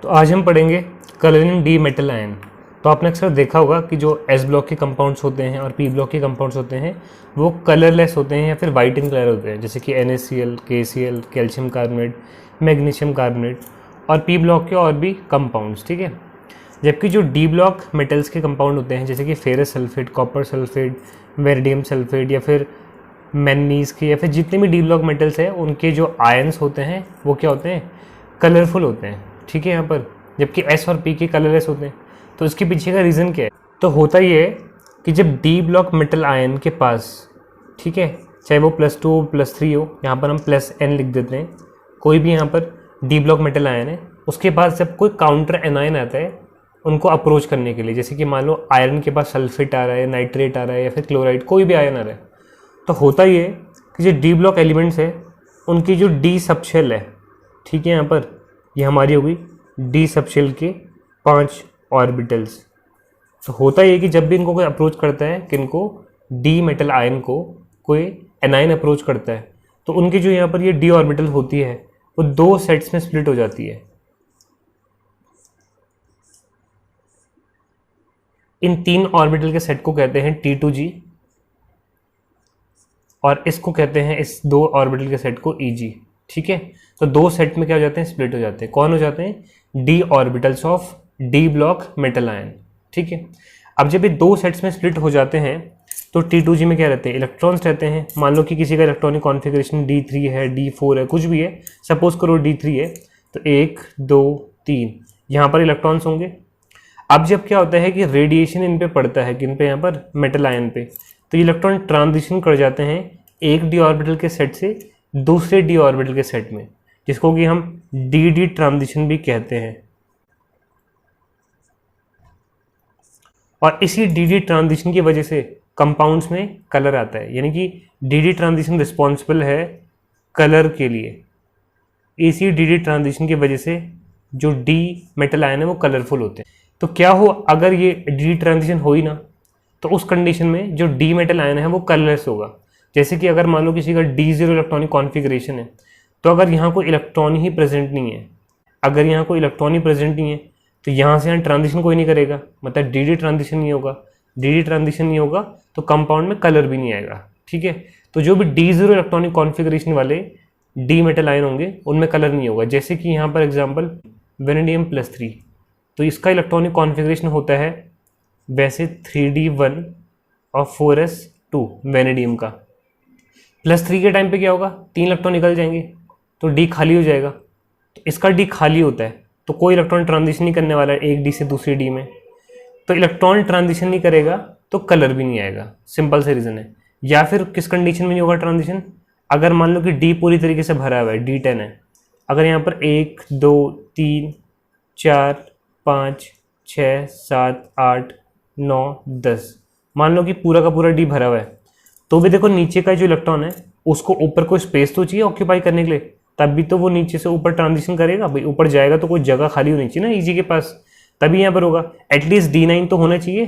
तो आज हम पढ़ेंगे कलर इन डी मेटल आयन। तो आपने अक्सर देखा होगा कि जो एस ब्लॉक के कंपाउंड्स होते हैं और पी ब्लॉक के कंपाउंड्स होते हैं वो कलरलेस होते हैं या फिर वाइट इन कलर होते हैं, जैसे कि NaCl, KCl, calcium carbonate, magnesium carbonate और पी ब्लॉक के और भी कंपाउंड्स। ठीक है, जबकि जो डी ब्लॉक मेटल्स के कंपाउंड होते हैं जैसे कि फेरस सल्फेट, कॉपर सल्फेट, वेरिडियम सल्फेट या फिर मैंगनीज के या फिर जितने भी डी ब्लॉक मेटल्स हैं उनके जो आयंस होते हैं वो क्या होते हैं, कलरफुल होते हैं। ठीक है, यहाँ पर जबकि एस और पी के कलरलेस होते हैं। तो इसके पीछे का रीज़न क्या है? तो होता ये है कि जब डी ब्लॉक मेटल आयन के पास, ठीक है, चाहे वो +2 हो +3 हो, यहाँ पर हम +n लिख देते हैं, कोई भी यहाँ पर डी ब्लॉक मेटल आयन है उसके पास जब कोई काउंटर एनायन आता है उनको अप्रोच करने के लिए, जैसे कि मान लो आयरन के पास सल्फेट आ रहा है, नाइट्रेट आ रहा है या फिर क्लोराइड, कोई भी आयन आ रहा है, तो होता ये है कि जो डी ब्लॉक एलिमेंट्स है उनकी जो डी सबशेल है, ठीक है, यहाँ पर ये हमारी होगी डी सबशेल के 5 ऑर्बिटल्स। तो होता ये कि जब भी इनको कोई अप्रोच करता है, किनको, डी मेटल आयन को कोई एनायन अप्रोच करता है, तो उनकी जो यहाँ पर ये डी ऑर्बिटल होती है वो 2 सेट्स में स्प्लिट हो जाती है। इन 3 ऑर्बिटल के सेट को कहते हैं T2G और इसको कहते हैं, इस 2 ऑर्बिटल के सेट को EG। ठीक है, तो 2 सेट में क्या हो जाते हैं, स्प्लिट हो जाते हैं। कौन हो जाते हैं? D orbitals of D block metal ion. ठीक है, अब जब ये 2 सेट्स में स्प्लिट हो जाते हैं तो T2G में क्या रहते हैं, इलेक्ट्रॉन्स रहते हैं। मान लो कि किसी का इलेक्ट्रॉनिक कॉन्फ़िगरेशन D3 है, D4 है, कुछ भी है, सपोज करो D3 है, तो 1 2 3 यहाँ पर इलेक्ट्रॉन्स होंगे। अब जब क्या होता है कि रेडिएशन इन पे पड़ता है, किन पे, यहाँ पर मेटल आयन पे, तो इलेक्ट्रॉन ट्रांजिशन कर जाते हैं एक डी ऑर्बिटल के सेट से दूसरे डी ऑर्बिटल के सेट में, जिसको कि हम डी ट्रांजिशन भी कहते हैं। और इसी डी ट्रांजिशन की वजह से कंपाउंड्स में कलर आता है, यानी कि डी ट्रांजिशन रिस्पॉन्सिबल है कलर के लिए। इसी डी ट्रांजिशन की वजह से जो डी मेटल आयन है वो कलरफुल होते हैं। तो क्या हो, अगर ये डी ट्रांजिशन हो ही ना, तो उस कंडीशन में जो डी मेटल आयन है वो कलरलेस होगा। जैसे कि अगर मान लो किसी का D0 इलेक्ट्रॉनिक कॉन्फ़िगरेशन है, तो अगर यहाँ कोई इलेक्ट्रॉन ही प्रेजेंट नहीं है, अगर यहाँ कोई इलेक्ट्रॉन ही प्रेजेंट नहीं है तो यहाँ से यहाँ ट्रांजिशन कोई नहीं करेगा, मतलब डी ट्रांजिशन नहीं होगा। डी ट्रांजिशन नहीं होगा तो कंपाउंड में कलर भी नहीं आएगा। ठीक है, तो जो भी D0 इलेक्ट्रॉनिक कॉन्फ़िगरेशन वाले डी मेटल आयन होंगे उनमें कलर नहीं होगा। जैसे कि यहाँ पर एग्जाम्पल वेनेडियम +3, तो इसका इलेक्ट्रॉनिक कॉन्फ़िगरेशन होता है वैसे 3D1 और 4s2 वेनेडियम का। +3 के टाइम पे क्या होगा, 3 इलेक्ट्रॉन निकल जाएंगे तो डी खाली हो जाएगा। तो इसका डी खाली होता है तो कोई इलेक्ट्रॉन ट्रांजिशन नहीं करने वाला है एक डी से दूसरी डी में, तो इलेक्ट्रॉन ट्रांजिशन नहीं करेगा तो कलर भी नहीं आएगा। सिंपल से रीज़न है। या फिर किस कंडीशन में नहीं होगा ट्रांजिशन, अगर मान लो कि डी पूरी तरीके से भरा हुआ है, D10 है, अगर यहाँ पर 1 2 3 4 5 6 7 8 9 10 मान लो कि पूरा का पूरा डी भरा हुआ है, तो भी देखो नीचे का जो इलेक्ट्रॉन है उसको ऊपर कोई स्पेस तो चाहिए ऑक्यूपाई करने के लिए, तब भी तो वो नीचे से ऊपर ट्रांजिशन करेगा। भाई ऊपर जाएगा तो कोई जगह खाली होनी चाहिए ना EG के पास, तभी यहाँ पर होगा। एटलीस्ट D9 तो होना चाहिए।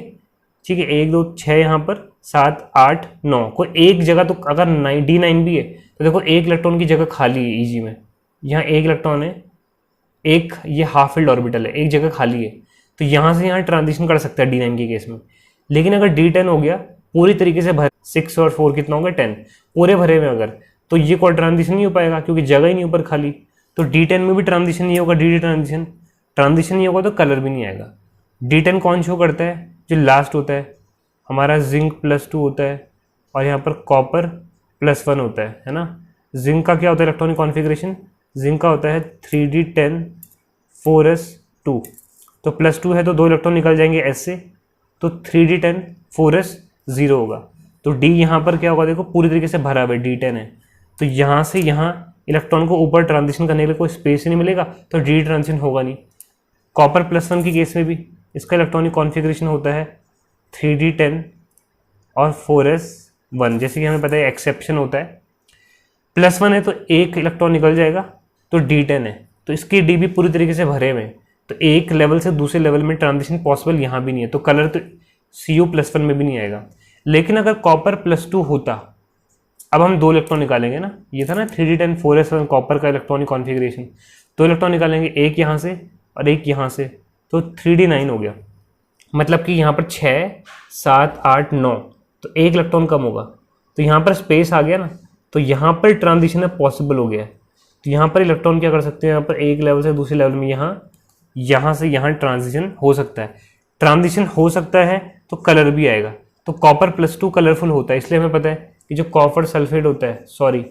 ठीक है, 1 2 6 यहाँ पर 7 8 9, कोई एक जगह तो, अगर D9 भी है तो देखो एक इलेक्ट्रॉन की जगह खाली है EG में, यहाँ एक इलेक्ट्रॉन है, एक ये हाफ फील्ड ऑर्बिटल है, एक जगह खाली है, तो यहाँ से यहाँ ट्रांजिशन कर सकता है D9 के केस में। लेकिन अगर D10 हो गया पूरी तरीके से भर, 6 और 4 कितना होगा 10, पूरे भरे में अगर, तो ये कोई ट्रांजिशन नहीं हो पाएगा क्योंकि जगह ही नहीं ऊपर खाली। तो D10 में भी ट्रांजिशन नहीं होगा, डी ट्रांजिशन नहीं होगा तो कलर भी नहीं आएगा। D10 कौन शो करता है, जो लास्ट होता है हमारा जिंक +2 होता है और यहाँ पर कॉपर +1 होता है ना। जिंक का क्या होता है इलेक्ट्रॉनिक कॉन्फ़िगरेशन, जिंक का होता है 3D10 4s2, तो +2 है तो 2 इलेक्ट्रॉन निकल जाएंगे S से, तो 3D10 4s 0 होगा। तो D यहाँ पर क्या होगा, देखो पूरी तरीके से भरा हुआ है, D10 है, तो यहाँ से यहाँ इलेक्ट्रॉन को ऊपर ट्रांजिशन करने के लिए कोई स्पेस ही नहीं मिलेगा, तो डी ट्रांजिशन होगा नहीं। कॉपर +1 की केस में भी इसका इलेक्ट्रॉनिक कॉन्फ़िगरेशन होता है 3D10 और 4s1, जैसे कि हमें पता है एक्सेप्शन होता है, +1 है तो एक इलेक्ट्रॉन निकल जाएगा, तो D10 है तो इसकी डी भी पूरी तरीके से भरे हुए हैं, तो एक लेवल से दूसरे लेवल में ट्रांजिशन पॉसिबल यहाँ भी नहीं है, तो कलर तो Cu+1 में भी नहीं आएगा। लेकिन अगर कॉपर +2 होता, अब हम 2 इलेक्ट्रॉन निकालेंगे ना, ये था ना 3D10 4s1 कॉपर का इलेक्ट्रॉनिक कॉन्फ़िगरेशन, 2 इलेक्ट्रॉन निकालेंगे, एक यहाँ से और एक यहाँ से, तो 3d9 हो गया। मतलब कि यहाँ पर 6, 7, 8, 9, तो एक इलेक्ट्रॉन कम होगा, तो यहाँ पर स्पेस आ गया ना, तो यहाँ पर ट्रांजिशन अब पॉसिबल हो गया है। तो यहाँ पर इलेक्ट्रॉन क्या कर सकते हैं, यहाँ पर एक लेवल से दूसरे लेवल में यहाँ से यहाँ ट्रांजिशन हो सकता है। ट्रांजिशन हो सकता है तो कलर भी आएगा। तो कॉपर +2 कलरफुल होता है, इसलिए हमें पता है कि जो कॉपर सल्फेट होता है, सॉरी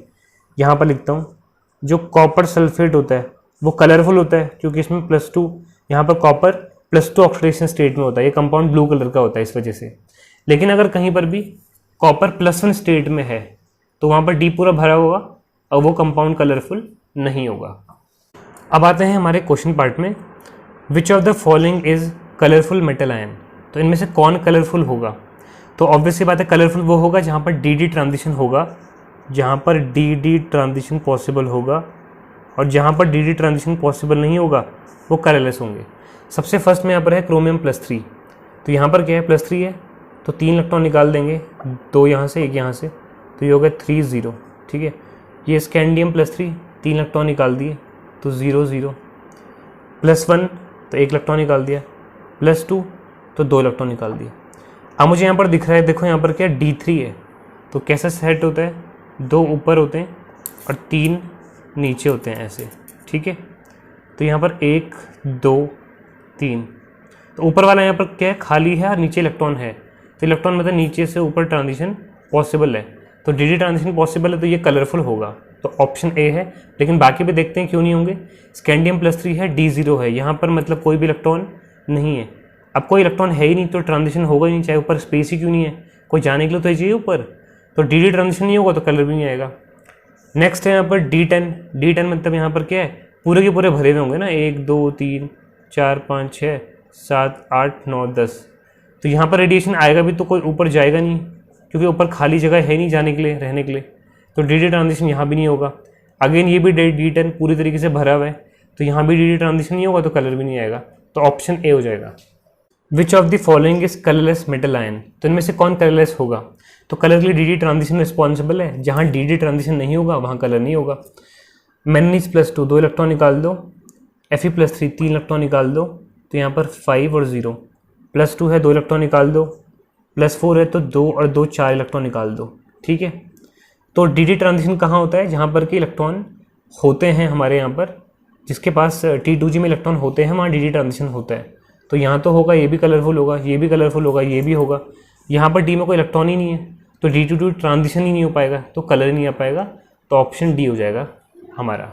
यहाँ पर लिखता हूँ, जो कॉपर सल्फेट होता है वो कलरफुल होता है क्योंकि इसमें +2, यहाँ पर कॉपर +2 ऑक्सीडेशन स्टेट में होता है, ये कंपाउंड ब्लू कलर का होता है इस वजह से। लेकिन अगर कहीं पर भी कॉपर +1 स्टेट में है तो वहाँ पर D पूरा भरा होगा और वो कंपाउंड कलरफुल नहीं होगा। अब आते हैं हमारे क्वेश्चन पार्ट में, which of the following is colourful metal ion. तो इनमें से कौन कलरफुल होगा, तो ऑब्वियसली बात है कलरफुल वो होगा जहाँ पर DD ट्रांजिशन होगा, जहाँ पर DD ट्रांजिशन पॉसिबल होगा, और जहाँ पर DD ट्रांजिशन पॉसिबल नहीं होगा वो कलरलेस होंगे। सबसे फर्स्ट में यहाँ पर है क्रोमियम +3, तो यहाँ पर क्या है +3 है, तो 3 इलेक्ट्रॉन निकाल देंगे, 2 यहाँ से 1 यहाँ से, तो ये हो गया 3 0, ठीक है। ये स्कैंडियम +3, 3 इलेक्ट्रॉन निकाल दिए तो 0 0, +1 तो 1 इलेक्ट्रॉन निकाल दिया, +2 तो 2 इलेक्ट्रॉन निकाल दिए। अब मुझे यहाँ पर दिख रहा है, देखो यहाँ पर क्या D3 है, तो कैसा सेट होता है, 2 ऊपर होते हैं और 3 नीचे होते हैं ऐसे, ठीक है। तो यहाँ पर 1 2 3, तो ऊपर वाला यहाँ पर क्या है, खाली है और नीचे इलेक्ट्रॉन है, तो इलेक्ट्रॉन मतलब नीचे से ऊपर ट्रांजिशन पॉसिबल है, तो DD ट्रांजिशन पॉसिबल है, तो ये कलरफुल होगा, तो ऑप्शन ए है। लेकिन बाकी भी देखते हैं क्यों नहीं होंगे। स्कैंडियम +3 है, D0 है, यहाँ पर मतलब कोई भी इलेक्ट्रॉन नहीं है। अब कोई इलेक्ट्रॉन है ही नहीं तो ट्रांजिशन होगा ही नहीं, चाहे ऊपर स्पेस ही क्यों नहीं है, कोई जाने के लिए तो चाहिए ऊपर, तो DD ट्रांजिशन नहीं होगा तो कलर भी नहीं आएगा। नेक्स्ट है यहाँ पर D10 मतलब यहाँ पर क्या है, पूरे के पूरे भरे हुए होंगे ना, 1 2 3 4 5 6 7 8 9 10, तो यहाँ पर रेडिएशन आएगा भी तो कोई ऊपर जाएगा नहीं क्योंकि ऊपर खाली जगह है नहीं जाने के लिए, रहने के लिए, तो DD ट्रांजिशन यहाँ भी नहीं होगा। अगेन ये भी D10 पूरी तरीके से भरा हुआ है, तो यहाँ भी DD ट्रांजिशन नहीं होगा तो कलर भी नहीं आएगा, तो ऑप्शन ए हो जाएगा। Which of the following is colourless metal ion, तो इनमें से कौन कलरलेस होगा, तो कलर के लिए DD ट्रांजिशन रिस्पॉन्सिबल है, जहाँ DD ट्रांजिशन नहीं होगा वहाँ कलर नहीं होगा। मैंगनीज +2, 2 इलेक्ट्रॉन निकाल दो, Fe +3, 3 इलेक्ट्रॉन निकाल दो, तो यहाँ पर 5 और 0, +2 है, 2 इलेक्ट्रॉन निकाल दो, +4 है तो 2 और 2 4 इलेक्ट्रॉन निकाल दो, ठीक है। तो DD ट्रांजिशन कहाँ होता है, जहाँ पर कि इलेक्ट्रॉन होते हैं हमारे यहाँ पर, जिसके पास T2G में इलेक्ट्रॉन होते हैं वहाँ DD ट्रांजिशन होता है, तो यहाँ तो होगा, ये भी कलरफुल होगा, ये भी कलरफुल होगा, ये भी होगा। यहाँ पर D में कोई इलेक्ट्रॉन ही नहीं है तो D2 ट्रांजिशन ही नहीं हो पाएगा, तो कलर ही नहीं आ पाएगा, तो ऑप्शन डी हो जाएगा हमारा।